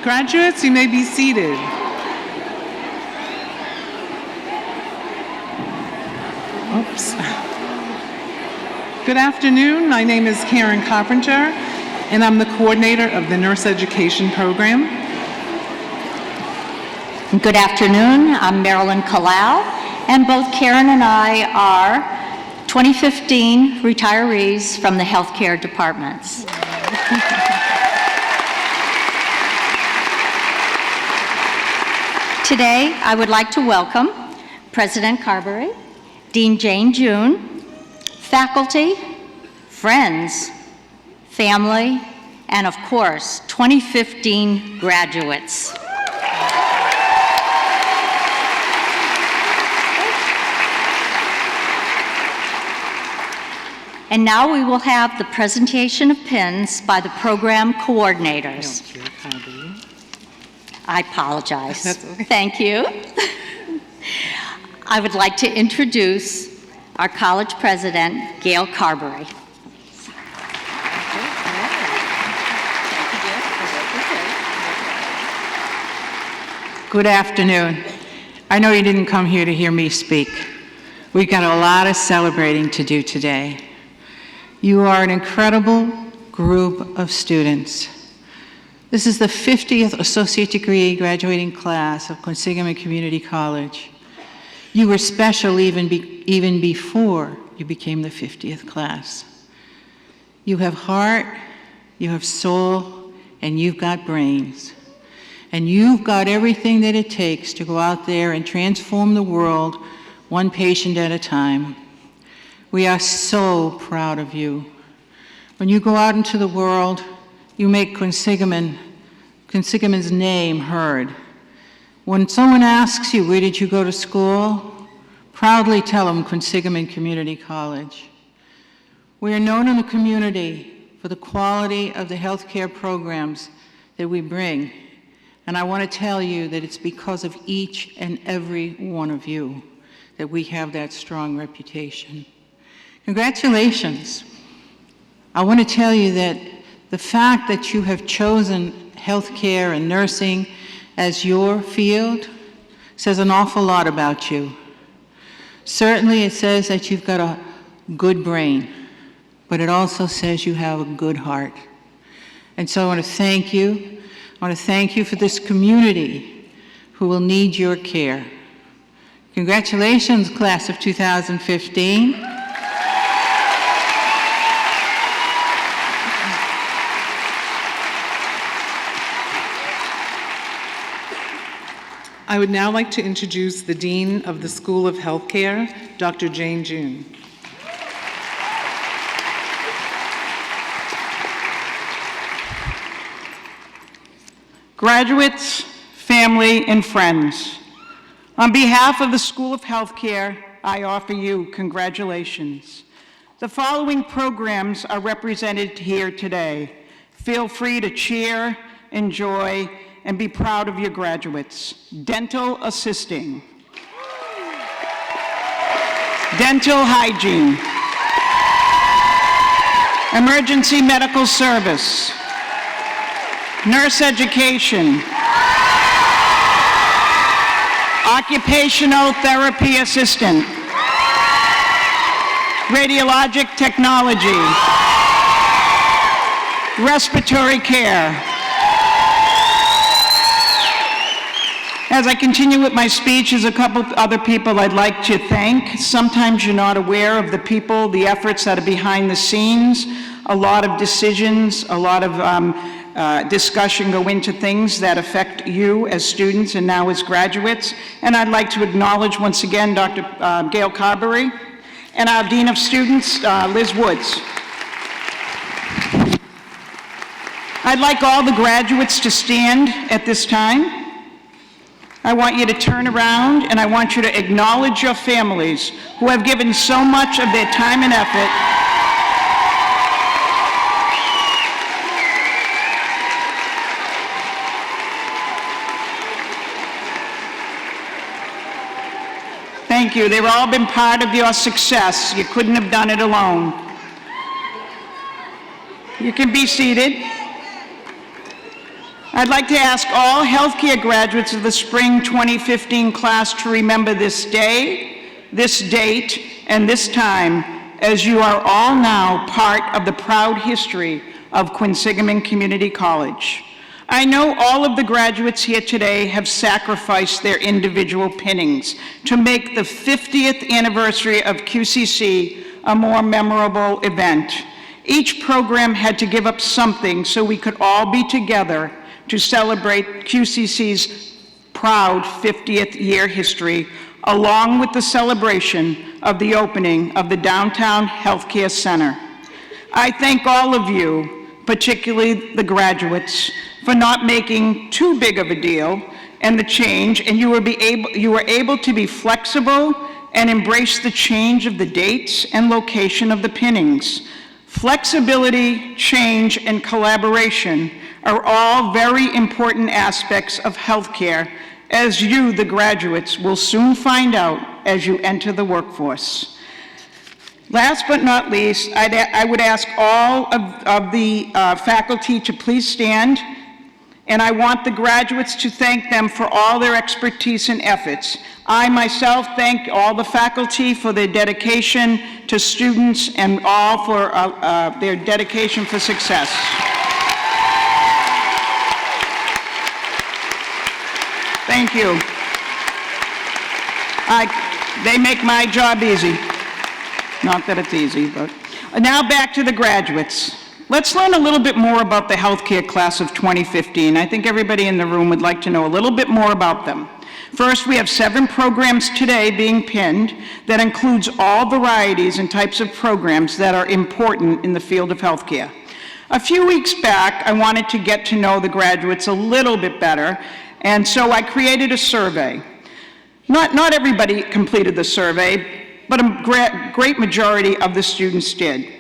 Graduates, you may be seated. Oops. Good afternoon. My name is Karen Carpenter, and I'm the coordinator of the Nurse Education Program. Good afternoon. I'm Marilyn Kalau, and both Karen and I are 2015 retirees from the healthcare departments. Today, I would like to welcome President Carberry, Dean Jane June, faculty, friends, family, and of course, 2015 graduates. And now we will have the presentation of pins by the program coordinators. I apologize. Thank you. I would like to introduce our college president, Gail Carberry. Good afternoon. I know you didn't come here to hear me speak. We've got a lot of celebrating to do today. You are an incredible group of students. This is the 50th associate degree graduating class of Quinsigamond Community College. You were special even before you became the 50th class. You have heart, you have soul, and you've got brains. And you've got everything that it takes to go out there and transform the world one patient at a time. We are so proud of you. When you go out into the world, you make Quinsigamond's name heard. When someone asks you, where did you go to school? Proudly tell them Quinsigamond Community College. We are known in the community for the quality of the healthcare programs that we bring. And I want to tell you that it's because of each and every one of you that we have that strong reputation. Congratulations. I want to tell you that the fact that you have chosen healthcare and nursing as your field says an awful lot about you. Certainly it says that you've got a good brain, but it also says you have a good heart. And so I want to thank you. I want to thank you for this community who will need your care. Congratulations, class of 2015. I would now like to introduce the Dean of the School of Healthcare, Dr. Jane June. Graduates, family, and friends, on behalf of the School of Healthcare, I offer you congratulations. The following programs are represented here today. Feel free to cheer, enjoy, and be proud of your graduates. Dental assisting, dental hygiene, emergency medical service, nurse education, occupational therapy assistant, radiologic technology, respiratory care. As I continue with my speech, there's a couple other people I'd like to thank. Sometimes you're not aware of the people, the efforts that are behind the scenes. A lot of decisions, a lot of discussion go into things that affect you as students and now as graduates. And I'd like to acknowledge once again Dr. Gail Carberry and our Dean of Students, Liz Woods. I'd like all the graduates to stand at this time. I want you to turn around and I want you to acknowledge your families who have given so much of their time and effort. Thank you. They've all been part of your success. You couldn't have done it alone. You can be seated. I'd like to ask all healthcare graduates of the spring 2015 class to remember this day, this date, and this time, as you are all now part of the proud history of Quinsigamond Community College. I know all of the graduates here today have sacrificed their individual pinnings to make the 50th anniversary of QCC a more memorable event. Each program had to give up something so we could all be together to celebrate QCC's proud 50th year history, along with the celebration of the opening of the Downtown Healthcare Center. I thank all of you, particularly the graduates, for not making too big of a deal and the change, and you were able to be flexible and embrace the change of the dates and location of the pinnings. Flexibility, change, and collaboration are all very important aspects of healthcare, as you, the graduates, will soon find out as you enter the workforce. Last but not least, I would ask all of the faculty to please stand, and I want the graduates to thank them for all their expertise and efforts. I myself thank all the faculty for their dedication to students and all for their dedication for success. Thank you. They make my job easy. Not that it's easy, but. Now back to the graduates. Let's learn a little bit more about the healthcare class of 2015. I think everybody in the room would like to know a little bit more about them. First, we have 7 programs today being pinned that includes all varieties and types of programs that are important in the field of healthcare. A few weeks back, I wanted to get to know the graduates a little bit better, and so I created a survey. Not everybody completed the survey, but a great majority of the students did.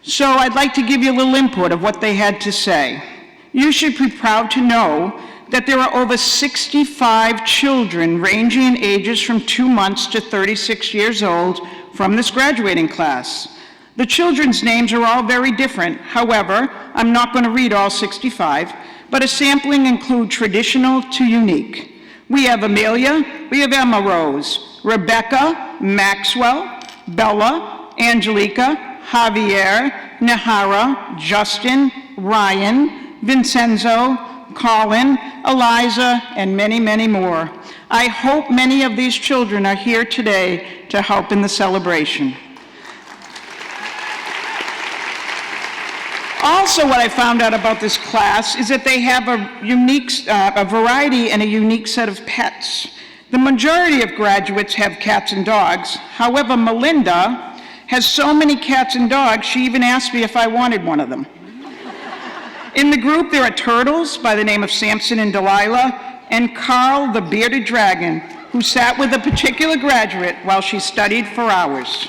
So I'd like to give you a little input of what they had to say. You should be proud to know that there are over 65 children ranging in ages from 2 months to 36 years old from this graduating class. The children's names are all very different. However, I'm not going to read all 65, but a sampling includes traditional to unique. We have Amelia, we have Emma Rose, Rebecca, Maxwell, Bella, Angelica, Javier, Nahara, Justin, Ryan, Vincenzo, Colin, Eliza, and many, many more. I hope many of these children are here today to help in the celebration. Also, what I found out about this class is that they have a variety and a unique set of pets. The majority of graduates have cats and dogs. However, Melinda has so many cats and dogs, she even asked me if I wanted one of them. In the group, there are turtles by the name of Samson and Delilah, and Carl the bearded dragon, who sat with a particular graduate while she studied for hours.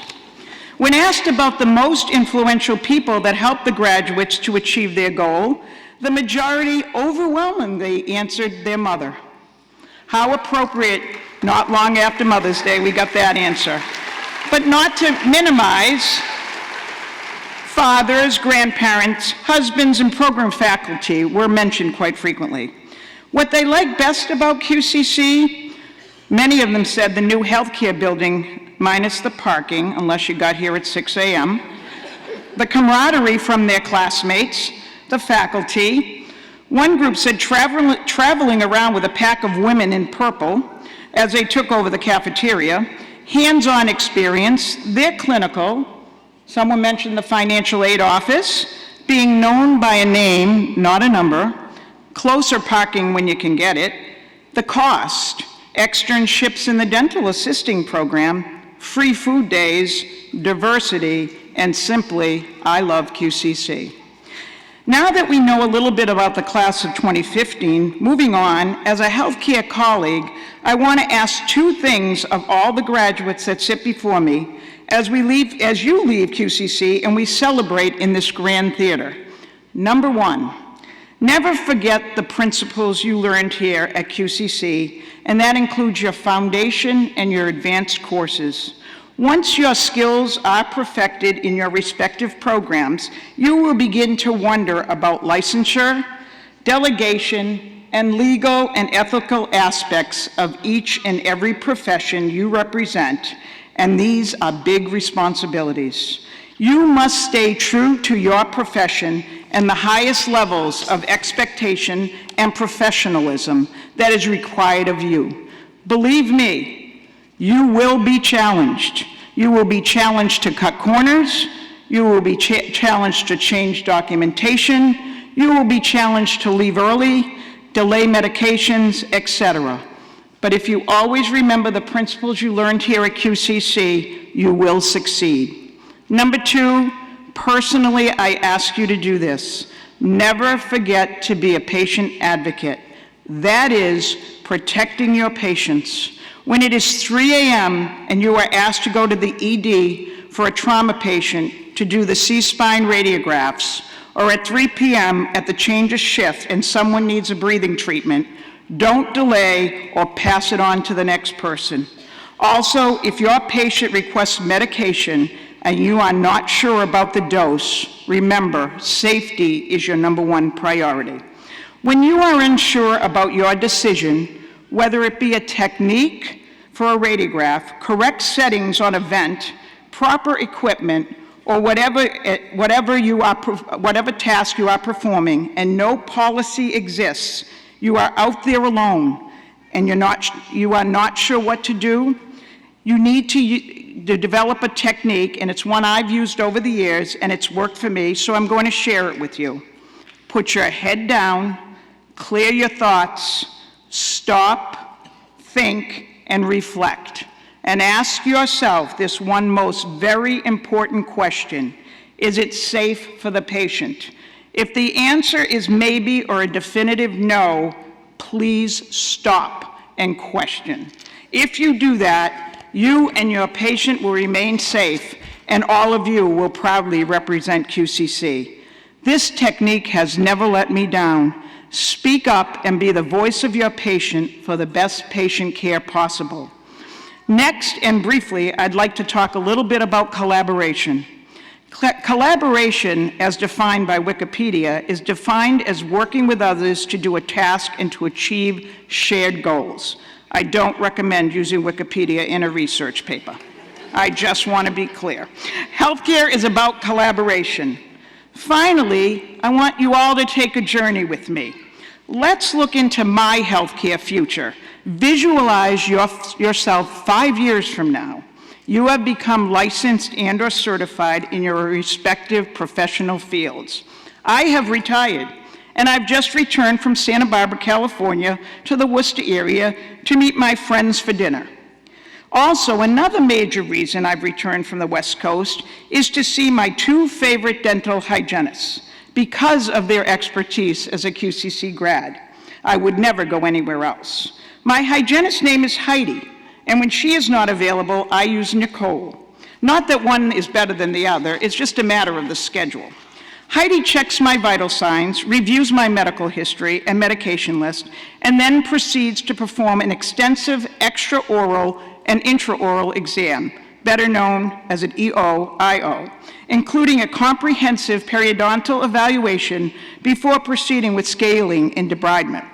When asked about the most influential people that helped the graduates to achieve their goal, the majority overwhelmingly answered their mother. How appropriate, not long after Mother's Day, we got that answer. But not to minimize, fathers, grandparents, husbands, and program faculty were mentioned quite frequently. What they liked best about QCC, many of them said the new healthcare building, minus the parking, unless you got here at 6 a.m., the camaraderie from their classmates, the faculty. One group said traveling around with a pack of women in purple as they took over the cafeteria, hands-on experience, their clinical, someone mentioned the financial aid office, being known by a name, not a number, closer parking when you can get it, the cost, externships in the dental assisting program, free food days, diversity, and simply, I love QCC. Now that we know a little bit about the class of 2015, moving on, as a healthcare colleague, I want to ask 2 things of all the graduates that sit before me as you leave QCC and we celebrate in this grand theater. Number 1, never forget the principles you learned here at QCC, and that includes your foundation and your advanced courses. Once your skills are perfected in your respective programs, you will begin to wonder about licensure, delegation, and legal and ethical aspects of each and every profession you represent, and these are big responsibilities. You must stay true to your profession and the highest levels of expectation and professionalism that is required of you. Believe me, you will be challenged. You will be challenged to cut corners. You will be challenged to change documentation. You will be challenged to leave early, delay medications, etc. But if you always remember the principles you learned here at QCC, you will succeed. Number 2, personally, I ask you to do this. Never forget to be a patient advocate. That is protecting your patients. When it is 3 a.m. and you are asked to go to the ED for a trauma patient to do the C-spine radiographs, or at 3 p.m. at the change of shift and someone needs a breathing treatment, don't delay or pass it on to the next person. Also, if your patient requests medication and you are not sure about the dose, remember, safety is your #1 priority. When you are unsure about your decision, whether it be a technique for a radiograph, correct settings on a vent, proper equipment, or whatever task you are performing, and no policy exists, you are out there alone, and you are not sure what to do, you need to develop a technique, and it's one I've used over the years, and it's worked for me, so I'm going to share it with you. Put your head down, clear your thoughts, stop, think, and reflect. And ask yourself this one most very important question: is it safe for the patient? If the answer is maybe or a definitive no, please stop and question. If you do that, you and your patient will remain safe, and all of you will proudly represent QCC. This technique has never let me down. Speak up and be the voice of your patient for the best patient care possible. Next, and briefly, I'd like to talk a little bit about collaboration. Collaboration, as defined by Wikipedia, is defined as working with others to do a task and to achieve shared goals. I don't recommend using Wikipedia in a research paper. I just want to be clear. Healthcare is about collaboration. Finally, I want you all to take a journey with me. Let's look into my healthcare future. Visualize yourself 5 years from now. You have become licensed and/or certified in your respective professional fields. I have retired, and I've just returned from Santa Barbara, California, to the Worcester area to meet my friends for dinner. Also, another major reason I've returned from the West Coast is to see my 2 favorite dental hygienists because of their expertise as a QCC grad. I would never go anywhere else. My hygienist's name is Heidi, and when she is not available, I use Nicole. Not that one is better than the other, it's just a matter of the schedule. Heidi checks my vital signs, reviews my medical history and medication list, and then proceeds to perform an extensive extraoral and intraoral exam, better known as an EOIO, including a comprehensive periodontal evaluation before proceeding with scaling and debridement,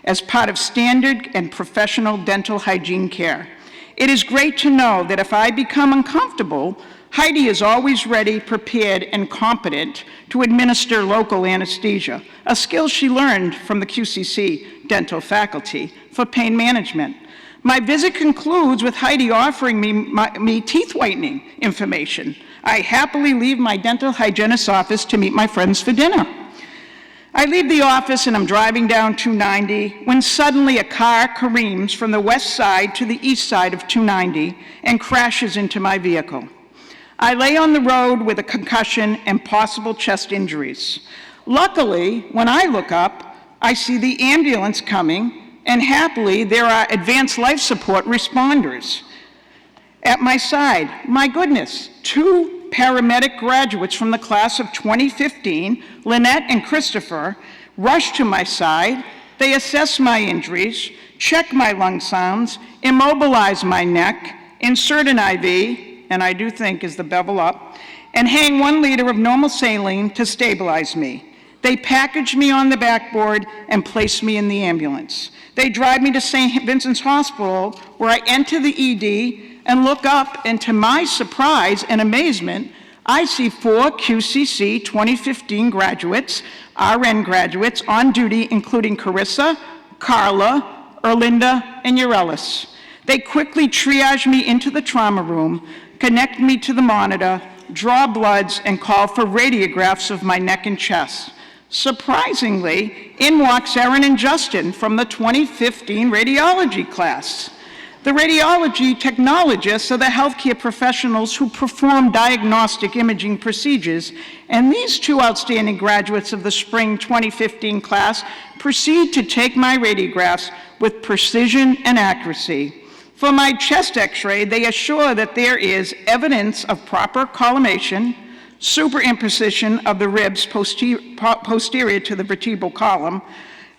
as part of standard and professional dental hygiene care. It is great to know that if I become uncomfortable, Heidi is always ready, prepared, and competent to administer local anesthesia, a skill she learned from the QCC dental faculty for pain management. My visit concludes with Heidi offering me teeth whitening information. I happily leave my dental hygienist's office to meet my friends for dinner. I leave the office and I'm driving down 290 when suddenly a car careens from the west side to the east side of 290 and crashes into my vehicle. I lay on the road with a concussion and possible chest injuries. Luckily, when I look up, I see the ambulance coming, and happily there are advanced life support responders at my side. My goodness, 2 paramedic graduates from the class of 2015, Lynette and Christopher, rushed to my side. They assess my injuries, check my lung sounds, immobilize my neck, insert an IV, and I do think is the bevel up, and hang 1 liter of normal saline to stabilize me. They package me on the backboard and place me in the ambulance. They drive me to St. Vincent's Hospital, where I enter the ED and look up, and to my surprise and amazement, I see 4 QCC 2015 graduates, RN graduates, on duty, including Carissa, Carla, Erlinda, and Eurelis. They quickly triage me into the trauma room, connect me to the monitor, draw bloods, and call for radiographs of my neck and chest. Surprisingly, in walks Erin and Justin from the 2015 radiology class. The radiology technologists are the healthcare professionals who perform diagnostic imaging procedures, and these 2 outstanding graduates of the spring 2015 class proceed to take my radiographs with precision and accuracy. For my chest x-ray, they assure that there is evidence of proper collimation, superimposition of the ribs posterior to the vertebral column,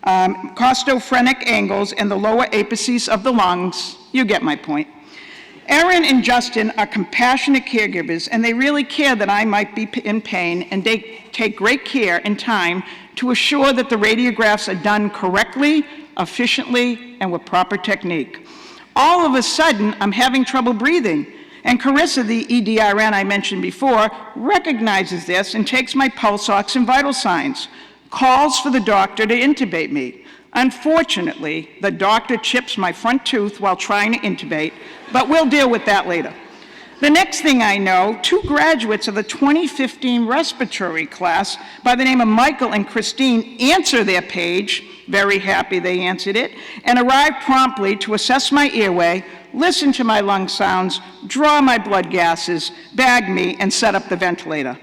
costophrenic angles, and the lower apices of the lungs. You get my point. Erin and Justin are compassionate caregivers, and they really care that I might be in pain, and they take great care and time to assure that the radiographs are done correctly, efficiently, and with proper technique. All of a sudden, I'm having trouble breathing, and Carissa, the EDRN I mentioned before, recognizes this and takes my pulse ox and vital signs, calls for the doctor to intubate me. Unfortunately, the doctor chips my front tooth while trying to intubate, but we'll deal with that later. The next thing I know, 2 graduates of the 2015 respiratory class by the name of Michael and Christine answer their page, very happy they answered it, and arrive promptly to assess my airway, listen to my lung sounds, draw my blood gases, bag me, and set up the ventilator.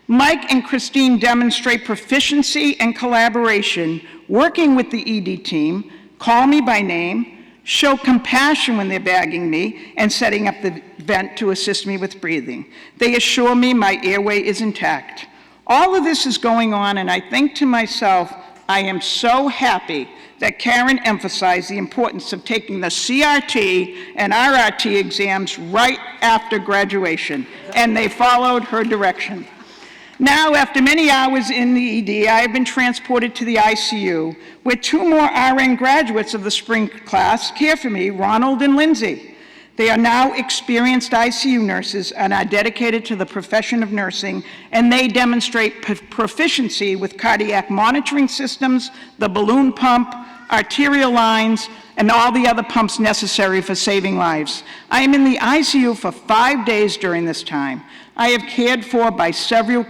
Mike and Christine demonstrate proficiency and collaboration, working with the ED team, call me by name, show compassion when they're bagging me and setting up the vent to assist me with breathing. They assure me my airway is intact. All of this is going on, and I think to myself, I am so happy that Karen emphasized the importance of taking the CRT and RRT exams right after graduation, and they followed her direction. Now, after many hours in the ED, I have been transported to the ICU, where 2 more RN graduates of the spring class care for me, Ronald and Lindsay. They are now experienced ICU nurses and are dedicated to the profession of nursing, and they demonstrate proficiency with cardiac monitoring systems, the balloon pump, arterial lines, and all the other pumps necessary for saving lives. I am in the ICU for 5 days during this time. I have cared for by several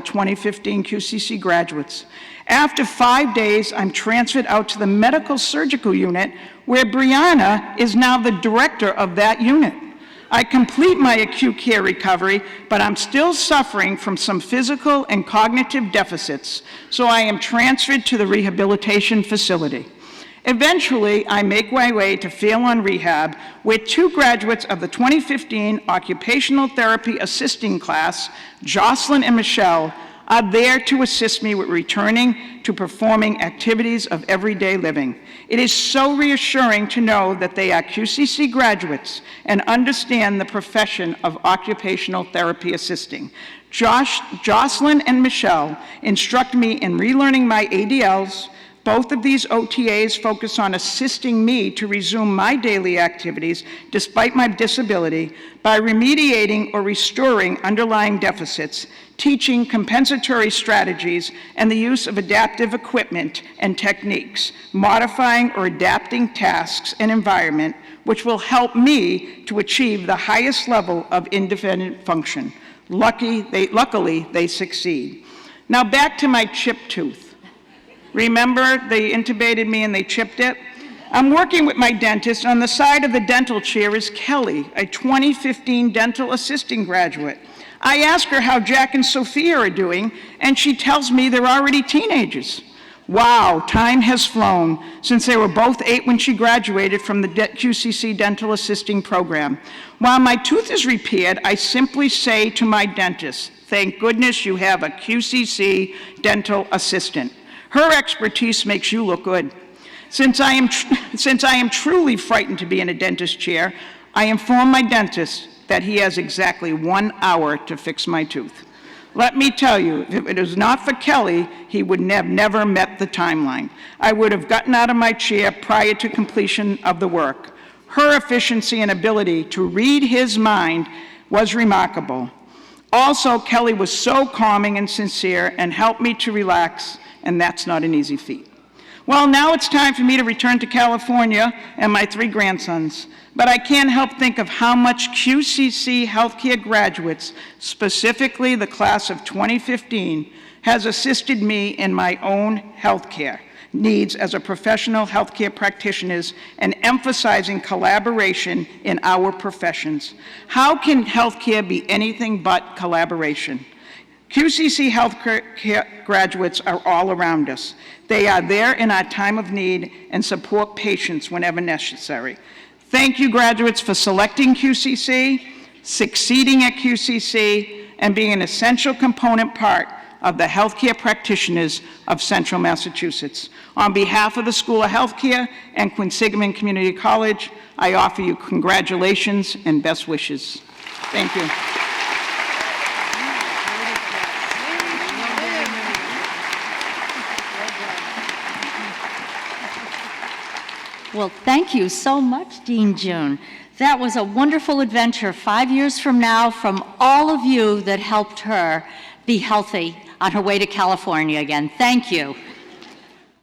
2015 QCC graduates. After 5 days, I'm transferred out to the medical surgical unit, where Brianna is now the director of that unit. I complete my acute care recovery, but I'm still suffering from some physical and cognitive deficits, so I am transferred to the rehabilitation facility. Eventually, I make my way to Phelan Rehab, where 2 graduates of the 2015 Occupational Therapy Assisting class, Jocelyn and Michelle, are there to assist me with returning to performing activities of everyday living. It is so reassuring to know that they are QCC graduates and understand the profession of occupational therapy assisting. Jocelyn and Michelle instruct me in relearning my ADLs. Both of these OTAs focus on assisting me to resume my daily activities despite my disability by remediating or restoring underlying deficits, teaching compensatory strategies, and the use of adaptive equipment and techniques, modifying or adapting tasks and environment, which will help me to achieve the highest level of independent function. Luckily, they succeed. Now back to my chipped tooth. Remember, they intubated me and they chipped it? I'm working with my dentist. On the side of the dental chair is Kelly, a 2015 dental assisting graduate. I ask her how Jack and Sophia are doing, and she tells me they're already teenagers. Wow, time has flown, since they were both 8 when she graduated from the QCC dental assisting program. While my tooth is repaired, I simply say to my dentist, thank goodness you have a QCC dental assistant. Her expertise makes you look good. Since I am truly frightened to be in a dentist chair, I inform my dentist that he has exactly 1 hour to fix my tooth. Let me tell you, if it was not for Kelly, he would have never met the timeline. I would have gotten out of my chair prior to completion of the work. Her efficiency and ability to read his mind was remarkable. Also, Kelly was so calming and sincere and helped me to relax, and that's not an easy feat. Well, now it's time for me to return to California and my 3 grandsons, but I can't help think of how much QCC healthcare graduates, specifically the class of 2015, has assisted me in my own healthcare needs as a professional healthcare practitioner and emphasizing collaboration in our professions. How can healthcare be anything but collaboration? QCC healthcare graduates are all around us. They are there in our time of need and support patients whenever necessary. Thank you, graduates, for selecting QCC, succeeding at QCC, and being an essential component part of the healthcare practitioners of Central Massachusetts. On behalf of the School of Healthcare and Quinsigamond Community College, I offer you congratulations and best wishes. Thank you. Well, thank you so much, Dean June. That was a wonderful adventure 5 years from now from all of you that helped her be healthy on her way to California again. Thank you.